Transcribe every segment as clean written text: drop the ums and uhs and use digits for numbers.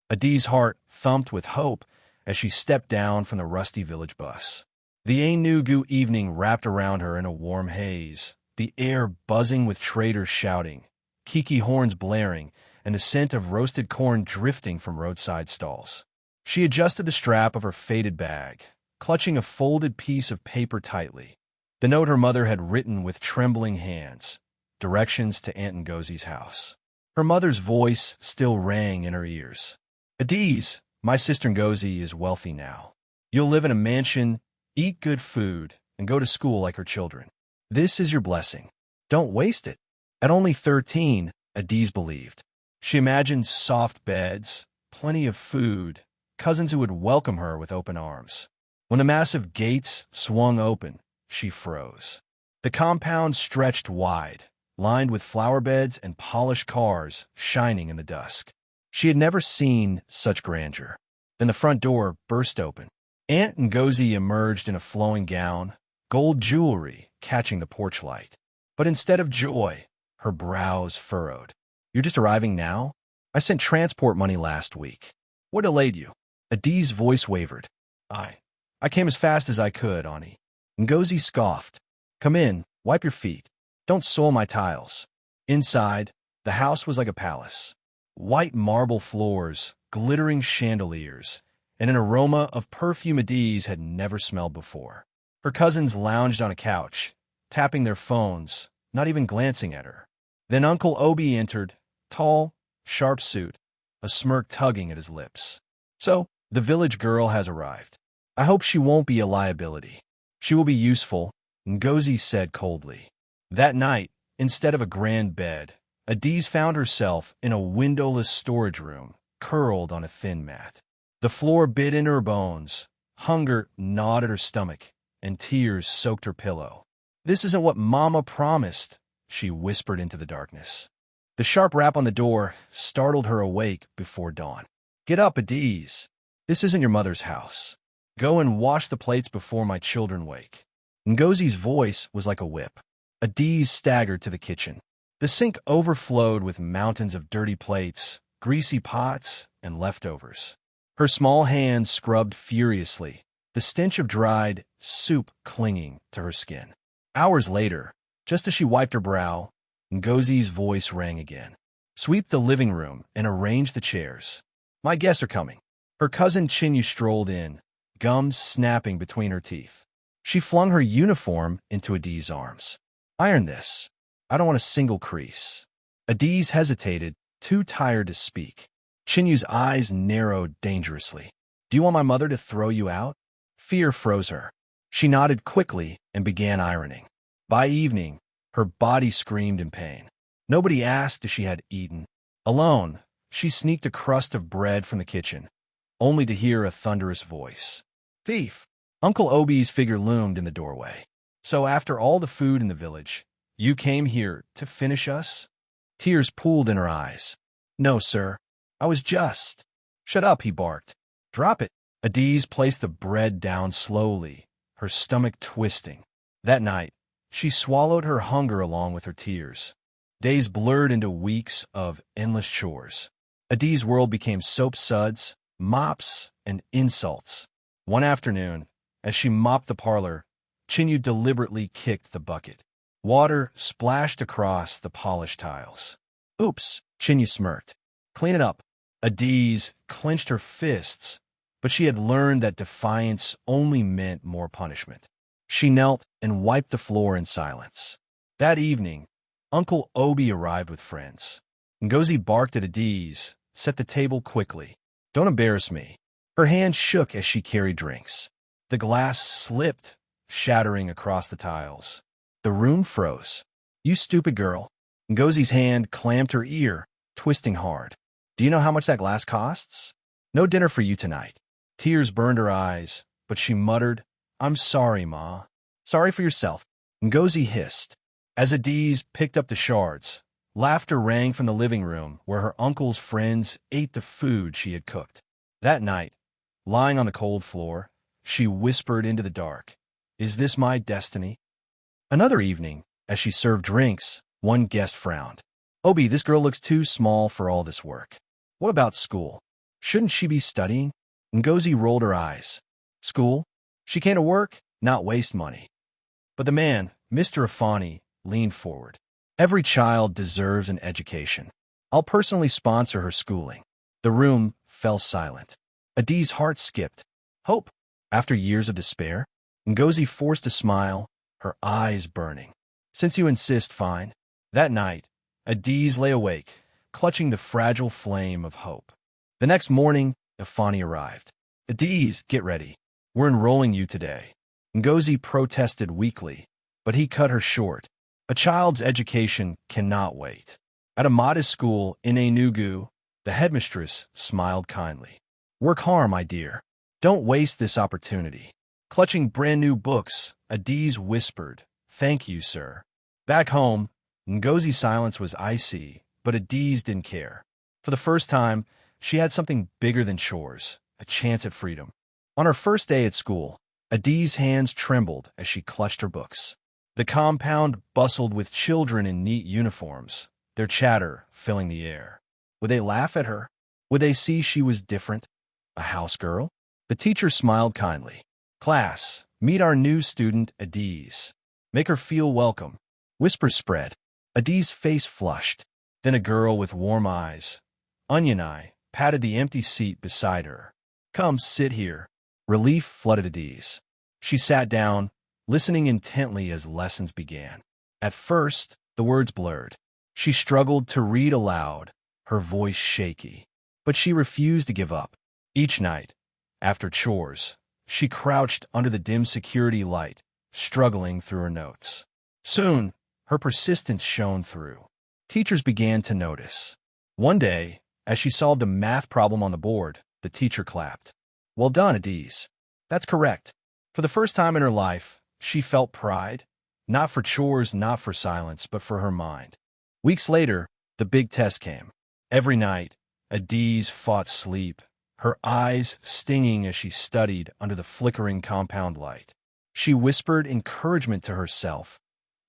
Adi's heart thumped with hope as she stepped down from the rusty village bus. The Enugu evening wrapped around her in a warm haze, the air buzzing with traders shouting, kiki horns blaring, and the scent of roasted corn drifting from roadside stalls. She adjusted the strap of her faded bag, clutching a folded piece of paper tightly. The note her mother had written with trembling hands, directions to Aunt Ngozie's house. Her mother's voice still rang in her ears. Adiz, my sister Ngozi is wealthy now. You'll live in a mansion, eat good food, and go to school like her children. This is your blessing. Don't waste it. At only 13, Adiz believed. She imagined soft beds, plenty of food, cousins who would welcome her with open arms. When the massive gates swung open, she froze. The compound stretched wide, lined with flower beds and polished cars shining in the dusk. She had never seen such grandeur. Then the front door burst open. Aunt Ngozi emerged in a flowing gown, gold jewelry catching the porch light. But instead of joy, her brows furrowed. You're just arriving now? I sent transport money last week. What delayed you? Adiz's voice wavered. I came as fast as I could, Ani. Ngozi scoffed. Come in, wipe your feet. Don't soil my tiles. Inside, the house was like a palace. White marble floors, glittering chandeliers, and an aroma of perfume Adiz had never smelled before. Her cousins lounged on a couch, tapping their phones, not even glancing at her. Then Uncle Obi entered, tall, sharp suit, a smirk tugging at his lips. So, the village girl has arrived. I hope she won't be a liability. She will be useful, Ngozi said coldly. That night, instead of a grand bed, Adiz found herself in a windowless storage room, curled on a thin mat. The floor bit into her bones, hunger gnawed at her stomach, and tears soaked her pillow. This isn't what Mama promised, she whispered into the darkness. The sharp rap on the door startled her awake before dawn. Get up, Adiz. This isn't your mother's house. Go and wash the plates before my children wake. Ngozi's voice was like a whip. Adiz staggered to the kitchen. The sink overflowed with mountains of dirty plates, greasy pots, and leftovers. Her small hands scrubbed furiously, the stench of dried soup clinging to her skin. Hours later, just as she wiped her brow, Ngozi's voice rang again. Sweep the living room and arrange the chairs. My guests are coming. Her cousin Chinyu strolled in, gums snapping between her teeth. She flung her uniform into Adiz's arms. Iron this. I don't want a single crease. Adiz hesitated, too tired to speak. Chinyu's eyes narrowed dangerously. Do you want my mother to throw you out? Fear froze her. She nodded quickly and began ironing. By evening, her body screamed in pain. Nobody asked if she had eaten. Alone, she sneaked a crust of bread from the kitchen, only to hear a thunderous voice. Thief! Uncle Obi's figure loomed in the doorway. So after all the food in the village, you came here to finish us? Tears pooled in her eyes. No, sir. I was just. Shut up, he barked. Drop it. Adiz placed the bread down slowly, her stomach twisting. That night, she swallowed her hunger along with her tears. Days blurred into weeks of endless chores. Adiz's world became soap suds, mops, and insults. One afternoon, as she mopped the parlor, Chinyu deliberately kicked the bucket. Water splashed across the polished tiles. Oops, Chinyu smirked. Clean it up. Adiz clenched her fists, but she had learned that defiance only meant more punishment. She knelt and wiped the floor in silence. That evening, Uncle Obi arrived with friends. Ngozi barked at Adiz, set the table quickly. Don't embarrass me. Her hand shook as she carried drinks. The glass slipped, shattering across the tiles. The room froze. You stupid girl. Ngozi's hand clamped her ear, twisting hard. Do you know how much that glass costs? No dinner for you tonight. Tears burned her eyes, but she muttered, I'm sorry, Ma. Sorry for yourself. Ngozi hissed. As Adiz picked up the shards, laughter rang from the living room where her uncle's friends ate the food she had cooked. That night, lying on the cold floor, she whispered into the dark, Is this my destiny? Another evening, as she served drinks, one guest frowned. Obi, this girl looks too small for all this work. What about school? Shouldn't she be studying? Ngozi rolled her eyes. School? She came to work, not waste money. But the man, Mr. Afani, leaned forward. Every child deserves an education. I'll personally sponsor her schooling. The room fell silent. Adi's heart skipped. Hope. After years of despair, Ngozi forced a smile, her eyes burning. Since you insist, fine. That night, Adiz lay awake, clutching the fragile flame of hope. The next morning, Afani arrived. Adiz, get ready. We're enrolling you today. Ngozi protested weakly, but he cut her short. A child's education cannot wait. At a modest school in Enugu, the headmistress smiled kindly. Work hard, my dear. Don't waste this opportunity. Clutching brand-new books, Adiz whispered, Thank you, sir. Back home, Ngozi's silence was icy, but Adiz didn't care. For the first time, she had something bigger than chores, a chance at freedom. On her first day at school, Adiz's hands trembled as she clutched her books. The compound bustled with children in neat uniforms, their chatter filling the air. Would they laugh at her? Would they see she was different? A house girl? The teacher smiled kindly. Class, meet our new student, Adiz. Make her feel welcome. Whispers spread. Adiz's face flushed. Then a girl with warm eyes, onion eye, patted the empty seat beside her. Come, sit here. Relief flooded Adiz. She sat down, listening intently as lessons began. At first, the words blurred. She struggled to read aloud, her voice shaky. But she refused to give up. Each night, after chores, she crouched under the dim security light, struggling through her notes. Soon, her persistence shone through. Teachers began to notice. One day, as she solved a math problem on the board, the teacher clapped. Well done, Adiz. That's correct. For the first time in her life, she felt pride, not for chores, not for silence, but for her mind. Weeks later, the big test came. Every night, Adiz fought sleep, her eyes stinging as she studied under the flickering compound light. She whispered encouragement to herself.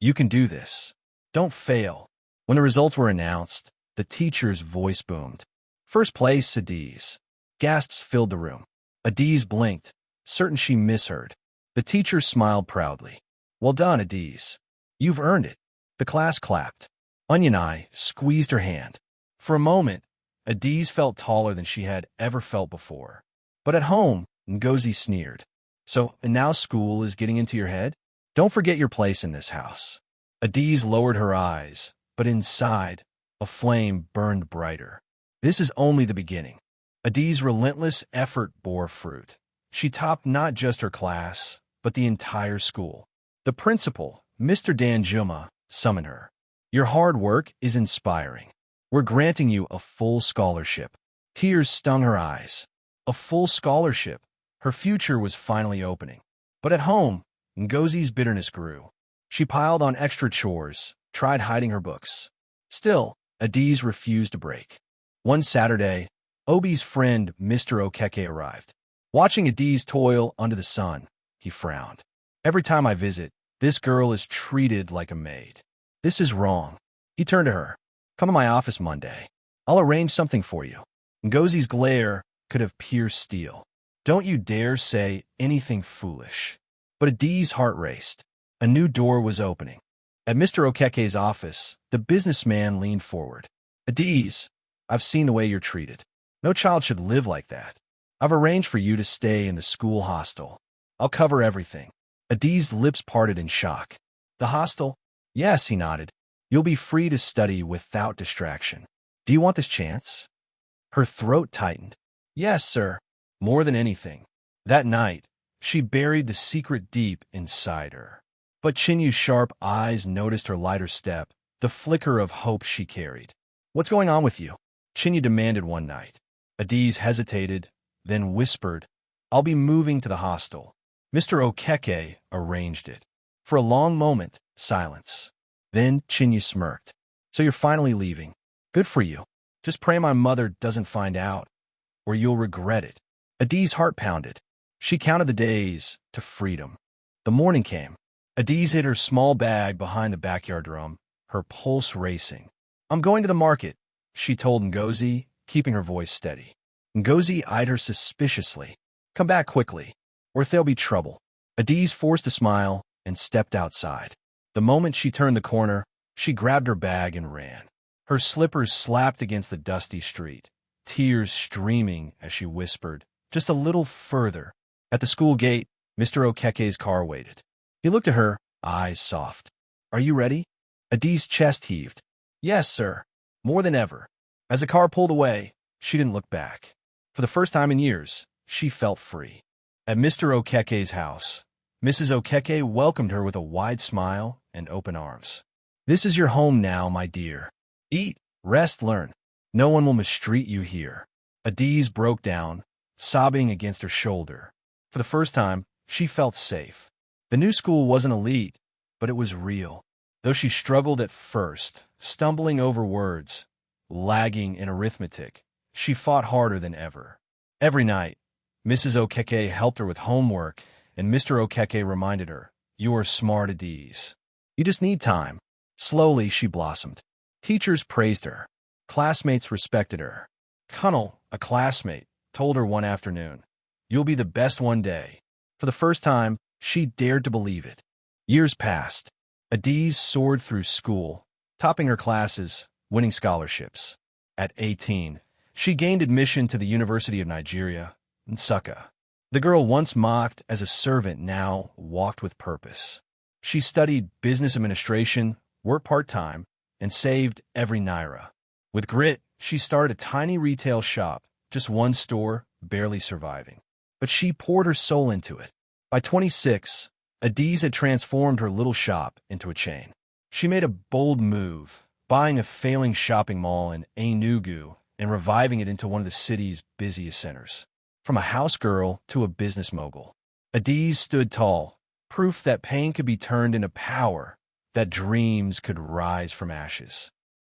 You can do this. Don't fail. When the results were announced, the teacher's voice boomed. First place, Adiz. Gasps filled the room. Adiz blinked, certain she misheard. The teacher smiled proudly. Well done, Adiz. You've earned it. The class clapped. Onion Eye squeezed her hand. For a moment, Adiz felt taller than she had ever felt before. But at home, Ngozi sneered. So, and now school is getting into your head? Don't forget your place in this house. Adiz lowered her eyes, but inside, a flame burned brighter. This is only the beginning. Adiz's relentless effort bore fruit. She topped not just her class, but the entire school. The principal, Mr. Danjuma, summoned her. Your hard work is inspiring. We're granting you a full scholarship. Tears stung her eyes. A full scholarship. Her future was finally opening. But at home, Ngozi's bitterness grew. She piled on extra chores, tried hiding her books. Still, Adiz refused to break. One Saturday, Obi's friend, Mr. Okeke, arrived. Watching Adiz toil under the sun, he frowned. Every time I visit, this girl is treated like a maid. This is wrong. He turned to her. Come to my office Monday. I'll arrange something for you. Ngozi's glare could have pierced steel. Don't you dare say anything foolish. But Adiz's heart raced. A new door was opening. At Mr. Okeke's office, the businessman leaned forward. Adiz, I've seen the way you're treated. No child should live like that. I've arranged for you to stay in the school hostel. I'll cover everything. Adiz's lips parted in shock. The hostel? Yes, he nodded. You'll be free to study without distraction. Do you want this chance? Her throat tightened. Yes, sir. More than anything. That night, she buried the secret deep inside her. But Chinyu's sharp eyes noticed her lighter step, the flicker of hope she carried. What's going on with you? Chinyu demanded one night. Adiz hesitated, then whispered, I'll be moving to the hostel. Mr. Okeke arranged it. For a long moment, silence. Then Chinyu smirked. So you're finally leaving. Good for you. Just pray my mother doesn't find out, or you'll regret it. Adiz's heart pounded. She counted the days to freedom. The morning came. Adiz hid her small bag behind the backyard drum, her pulse racing. I'm going to the market, she told Ngozi, keeping her voice steady. Ngozi eyed her suspiciously. Come back quickly, or there'll be trouble. Adiz forced a smile and stepped outside. The moment she turned the corner, she grabbed her bag and ran. Her slippers slapped against the dusty street, tears streaming as she whispered, just a little further. At the school gate, Mr. Okeke's car waited. He looked at her, eyes soft. Are you ready? Adiz's chest heaved. Yes, sir. More than ever. As the car pulled away, she didn't look back. For the first time in years, she felt free. At Mr. Okeke's house, Mrs. Okeke welcomed her with a wide smile and open arms. This is your home now, my dear. Eat, rest, learn. No one will mistreat you here. Adiz broke down, sobbing against her shoulder. For the first time, she felt safe. The new school wasn't elite, but it was real. Though she struggled at first, stumbling over words, lagging in arithmetic, she fought harder than ever. Every night, Mrs. Okeke helped her with homework, and Mr. Okeke reminded her, You are smart, Adiz. You just need time. Slowly, she blossomed. Teachers praised her. Classmates respected her. Kunnel, a classmate, told her one afternoon, You'll be the best one day. For the first time, she dared to believe it. Years passed. Adiz soared through school, topping her classes, winning scholarships. At 18, she gained admission to the University of Nigeria, Nsukka. The girl once mocked as a servant now walked with purpose. She studied business administration, worked part-time, and saved every naira. With grit, she started a tiny retail shop, just one store, barely surviving. But she poured her soul into it. By 26, Adiz had transformed her little shop into a chain. She made a bold move, buying a failing shopping mall in Enugu and reviving it into one of the city's busiest centers. From a house girl to a business mogul, Adiz stood tall, proof that pain could be turned into power, that dreams could rise from ashes.